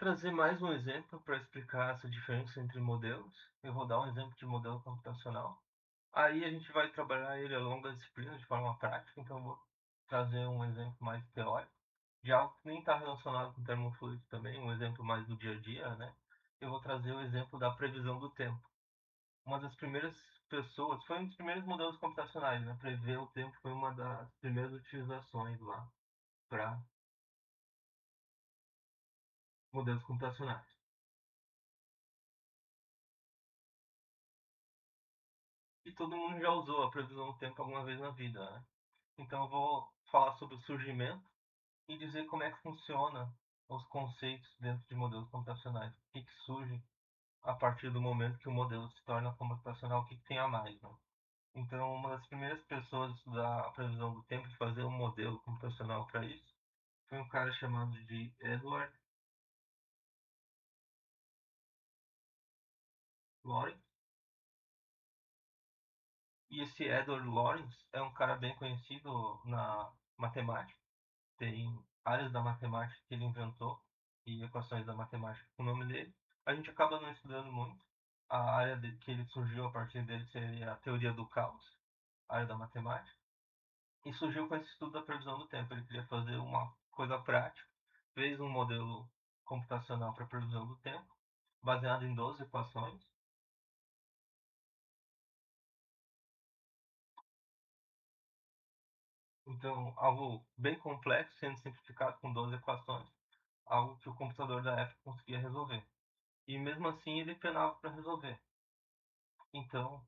trazer mais um exemplo para explicar essa diferença entre modelos. Eu vou dar um exemplo de modelo computacional. Aí a gente vai trabalhar ele ao longo da disciplina de forma prática, então eu vou trazer um exemplo mais teórico, de algo que nem está relacionado com termofluido também, um exemplo mais do dia a dia, né? Eu vou trazer o exemplo da previsão do tempo. Uma das primeiras pessoas, foi um dos primeiros modelos computacionais, né? Prever o tempo foi uma das primeiras utilizações lá para modelos computacionais. E todo mundo já usou a previsão do tempo alguma vez na vida, né? Então eu vou falar sobre o surgimento e dizer como é que funciona os conceitos dentro de modelos computacionais. O que surge a partir do momento que o modelo se torna computacional, o que tem a mais, né? Então, uma das primeiras pessoas a estudar a previsão do tempo e fazer um modelo computacional para isso foi um cara chamado de Edward Lorenz. E esse Edward Lorenz é um cara bem conhecido na matemática. Tem áreas da matemática que ele inventou e equações da matemática com o nome dele. A gente acaba não estudando muito. A área que ele surgiu a partir dele seria a teoria do caos, a área da matemática. E surgiu com esse estudo da previsão do tempo. Ele queria fazer uma coisa prática, fez um modelo computacional para previsão do tempo, baseado em 12 equações. Então, algo bem complexo sendo simplificado com 12 equações, algo que o computador da época conseguia resolver. E mesmo assim ele penava para resolver. Então,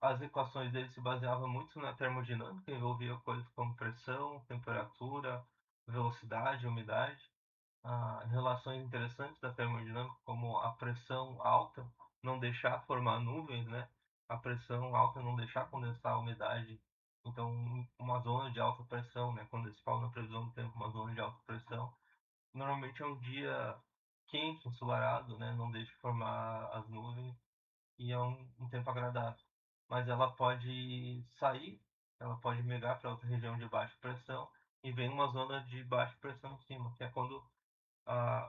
as equações dele se baseavam muito na termodinâmica, envolvia coisas como pressão, temperatura, velocidade, umidade, relações interessantes da termodinâmica, como a pressão alta não deixar formar nuvens, né? A pressão alta não deixar condensar a umidade. Então, uma zona de alta pressão, né? Quando eles falam na previsão do tempo, uma zona de alta pressão, normalmente é um dia quente, ensolarado, né? Não deixa formar as nuvens e é um tempo agradável. Mas ela pode sair, ela pode migrar para outra região de baixa pressão e vem uma zona de baixa pressão em cima, que é quando,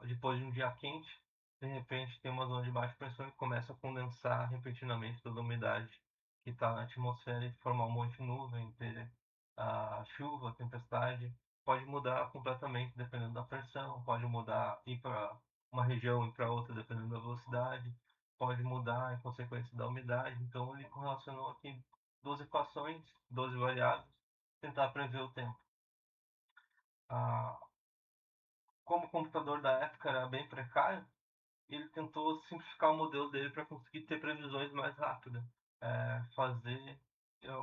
depois de um dia quente, de repente tem uma zona de baixa pressão e começa a condensar repentinamente toda a umidade que está na atmosfera e formar um monte de nuvem, ter chuva, tempestade. Pode mudar completamente dependendo da pressão, pode mudar, ir para uma região e para outra dependendo da velocidade, pode mudar em consequência da umidade. Então ele correlacionou aqui 12 equações, 12 variáveis, tentar prever o tempo. Ah, como o computador da época era bem precário, ele tentou simplificar o modelo dele para conseguir ter previsões mais rápidas, fazer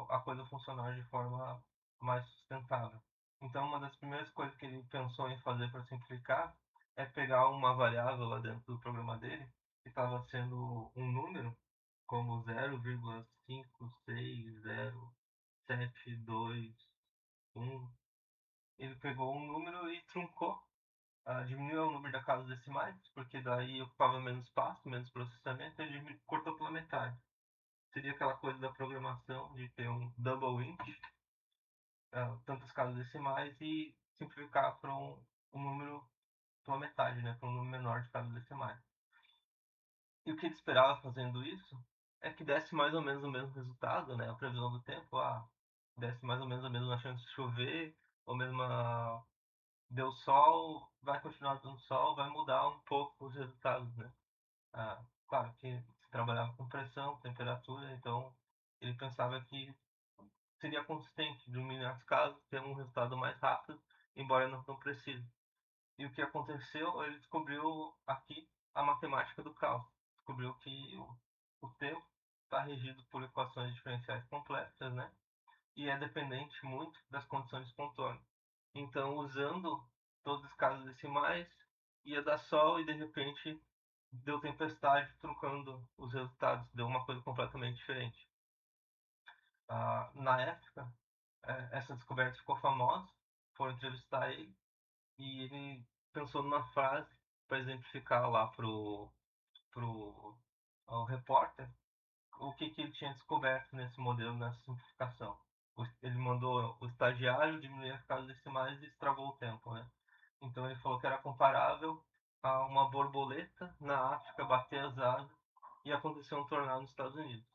a coisa funcionar de forma mais sustentável. Então, uma das primeiras coisas que ele pensou em fazer para simplificar é pegar uma variável lá dentro do programa dele, que estava sendo um número, como 0,56072, ele pegou um número e truncou, diminuiu o número da casas decimais, porque daí ocupava menos espaço, menos processamento, e cortou pela metade. Seria aquela coisa da programação de ter um double int, tantas casas decimais, e simplificar para um número pela metade, né, para um número menor de casas decimais. E o que ele esperava fazendo isso é que desse mais ou menos o mesmo resultado, né, a previsão do tempo, desse mais ou menos a mesma chance de chover, ou mesma deu sol, vai continuar dando sol, vai mudar um pouco os resultados, né? Claro que se trabalhava com pressão, temperatura, então ele pensava que seria consistente, diminuir as casas, ter um resultado mais rápido, embora não tão preciso. E o que aconteceu, ele descobriu aqui a matemática do caos. Descobriu que o tempo está regido por equações diferenciais complexas, né? E é dependente muito das condições de contorno. Então, usando todos os casos decimais, ia dar sol e de repente deu tempestade, trocando os resultados, deu uma coisa completamente diferente. Na época, essa descoberta ficou famosa, foram entrevistar ele e ele pensou numa frase para exemplificar lá pro ao repórter o que ele tinha descoberto nesse modelo, nessa simplificação. Ele mandou o estagiário diminuir as casas decimais e estragou o tempo, né? Então ele falou que era comparável uma borboleta na África bater as asas e acontecer um tornado nos Estados Unidos.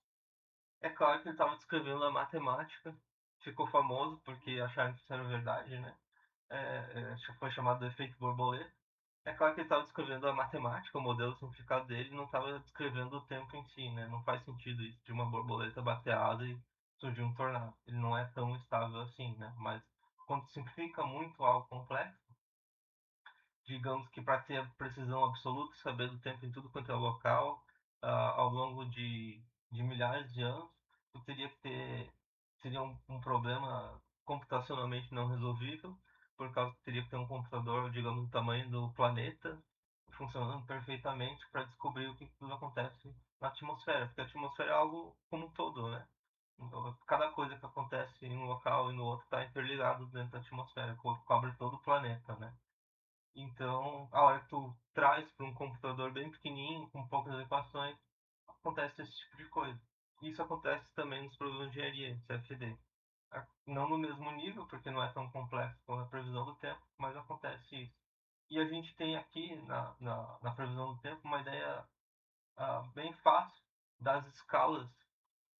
É claro que ele estava descrevendo a matemática, ficou famoso porque acharam que isso era verdade, né? Foi chamado de efeito borboleta. É claro que ele estava descrevendo a matemática, o modelo simplificado dele, não estava descrevendo o tempo em si, né? Não faz sentido isso de uma borboleta bater a asa e surgir um tornado. Ele não é tão estável assim, né? Mas quando simplifica muito algo complexo, digamos que para ter precisão absoluta, saber do tempo em tudo quanto é local, ao longo de milhares de anos, tu teria que ter, seria um problema computacionalmente não resolvível, por causa que teria que ter um computador, digamos, do tamanho do planeta, funcionando perfeitamente para descobrir o que tudo acontece na atmosfera, porque a atmosfera é algo como um todo, né? Então, cada coisa que acontece em um local e no outro está interligado dentro da atmosfera, cobre todo o planeta, né? Então, a hora que tu traz para um computador bem pequenininho, com poucas equações, acontece esse tipo de coisa. Isso acontece também nos problemas de engenharia, CFD. Não no mesmo nível, porque não é tão complexo quanto a previsão do tempo, mas acontece isso. E a gente tem aqui na previsão do tempo uma ideia bem fácil das escalas,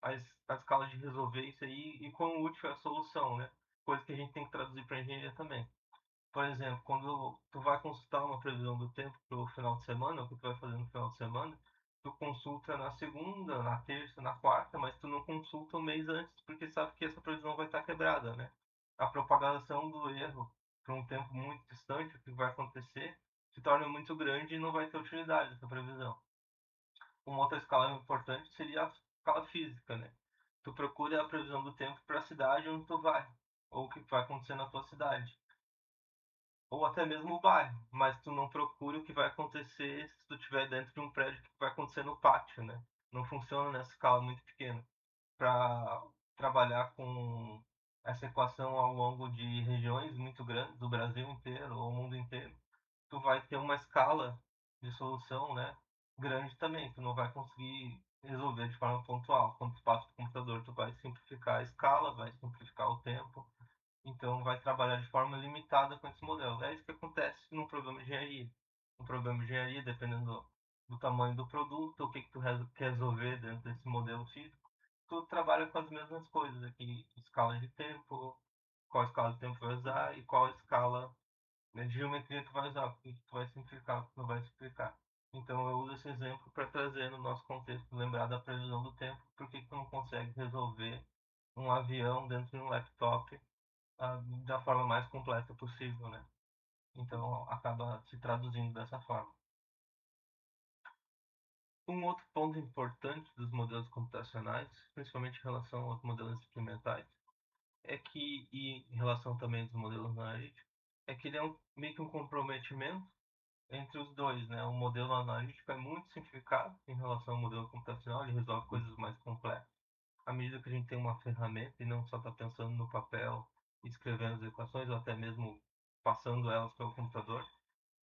as escalas de resolver isso aí e quão útil é a solução, né? Coisa que a gente tem que traduzir para engenharia também. Por exemplo, quando tu vai consultar uma previsão do tempo para o final de semana, o que tu vai fazer no final de semana, tu consulta na segunda, na terça, na quarta, mas tu não consulta um mês antes, porque sabe que essa previsão vai estar quebrada, né? A propagação do erro para um tempo muito distante, o que vai acontecer, se torna muito grande e não vai ter utilidade essa previsão. Uma outra escala importante seria a escala física, né? Tu procura a previsão do tempo para a cidade onde tu vai, ou o que vai acontecer na tua cidade ou até mesmo o bairro, mas tu não procura o que vai acontecer se tu estiver dentro de um prédio, o que vai acontecer no pátio, né? Não funciona nessa escala muito pequena. Para trabalhar com essa equação ao longo de regiões muito grandes, do Brasil inteiro ou o mundo inteiro, tu vai ter uma escala de solução, né, grande também. Tu não vai conseguir resolver de forma pontual. Quando tu passa para o computador, tu vai simplificar a escala, vai simplificar o tempo, então, vai trabalhar de forma limitada com esse modelo. É isso que acontece num programa de engenharia. Um programa de engenharia, dependendo do tamanho do produto, o que, que tu quer resolver dentro desse modelo físico, tu trabalha com as mesmas coisas aqui, escala de tempo, qual escala de tempo vai usar e qual escala, né, de geometria tu vai usar, o que tu vai simplificar, o que tu não vai simplificar. Então, eu uso esse exemplo para trazer no nosso contexto, lembrar da previsão do tempo, porque tu não consegue resolver um avião dentro de um laptop da forma mais completa possível, né? Então acaba se traduzindo dessa forma. Um outro ponto importante dos modelos computacionais, principalmente em relação aos modelos experimentais, é que, e em relação também aos modelos analíticos, é que ele é meio que um comprometimento entre os dois, né? O modelo analítico é muito simplificado em relação ao modelo computacional, ele resolve coisas mais complexas. À medida que a gente tem uma ferramenta e não só está pensando no papel, escrevendo as equações, ou até mesmo passando elas pelo computador,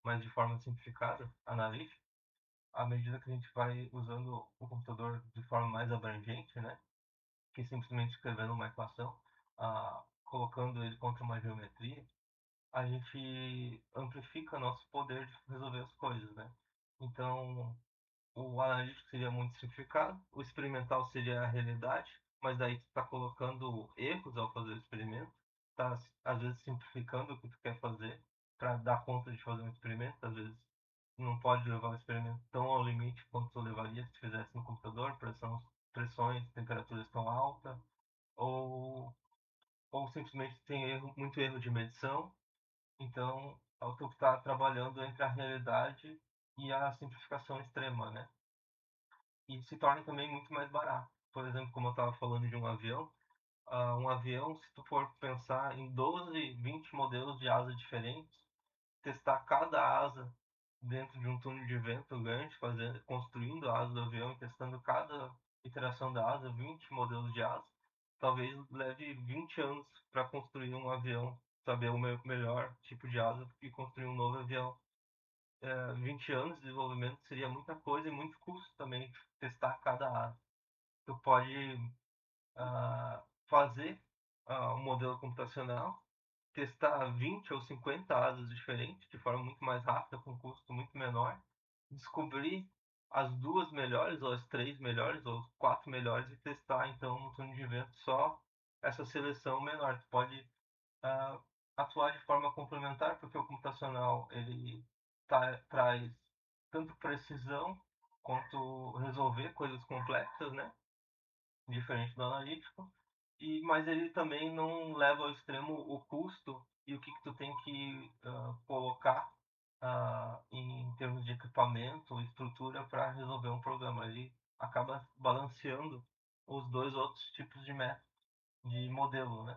mas de forma simplificada, analítica, à medida que a gente vai usando o computador de forma mais abrangente, né, que simplesmente escrevendo uma equação, colocando ele contra uma geometria, a gente amplifica nosso poder de resolver as coisas, né? Então, o analítico seria muito simplificado, o experimental seria a realidade, mas daí tu está colocando erros ao fazer o experimento, está às vezes simplificando o que tu quer fazer para dar conta de fazer um experimento, às vezes não pode levar o experimento tão ao limite quanto tu levaria se fizesse no computador, pressões, temperaturas tão altas, ou, ou simplesmente tem erro, muito erro de medição, então tu está trabalhando entre a realidade e a simplificação extrema, né? E se torna também muito mais barato. Por exemplo, como eu estava falando de um avião, se tu for pensar em 12, 20 modelos de asa diferentes, testar cada asa dentro de um túnel de vento grande, construindo a asa do avião e testando cada iteração da asa, 20 modelos de asa, talvez leve 20 anos para construir um avião, saber o melhor tipo de asa e construir um novo avião. 20 anos de desenvolvimento seria muita coisa e muito custo também testar cada asa. Tu pode fazer um modelo computacional, testar 20 ou 50 asas diferentes de forma muito mais rápida, com custo muito menor, descobrir as 2 melhores ou as 3 melhores ou 4 melhores e testar então no túnel de vento só essa seleção menor. Tu pode, hã, atuar de forma complementar, porque o computacional ele traz tanto precisão quanto resolver coisas complexas, né, diferente do analítico, mas ele também não leva ao extremo o custo e o que que tu tem que, colocar, em termos de equipamento, estrutura para resolver um problema. Ele acaba balanceando os 2 outros tipos de modelo, né.